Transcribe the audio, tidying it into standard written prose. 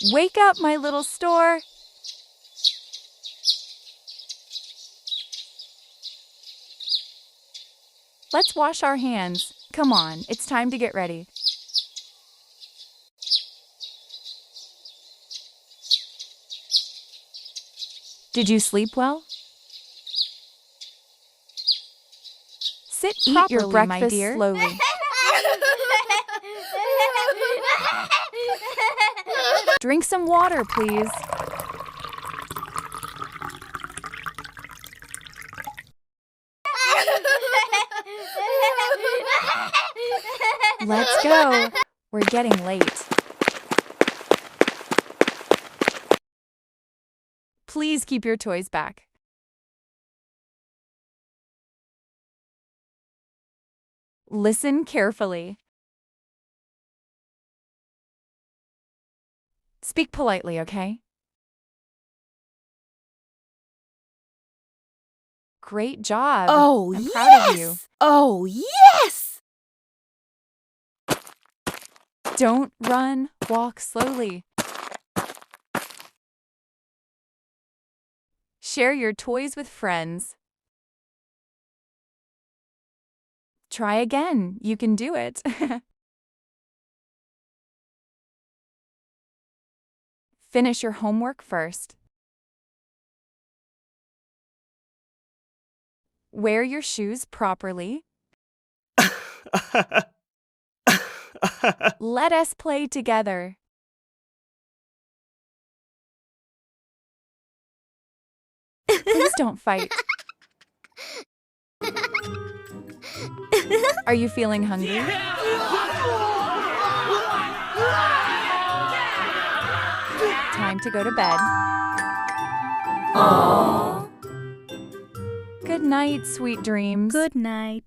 Wake up, my little store. Let's wash our hands. Come on, it's time to get ready. Did you sleep well? Sit properly, eat your breakfast, my dear. Slowly. Drink some water, please. Let's go. We're getting late. Please keep your toys back. Listen carefully. Speak politely, okay? Great job. Oh, I'm yes! proud of you. Oh, yes! Don't run. Walk slowly. Share your toys with friends. Try again. You can do it. Finish your homework first. Wear your shoes properly. Let us play together. Please don't fight. Are you feeling hungry? Time to go to bed. Aww. Good night, sweet dreams. Good night.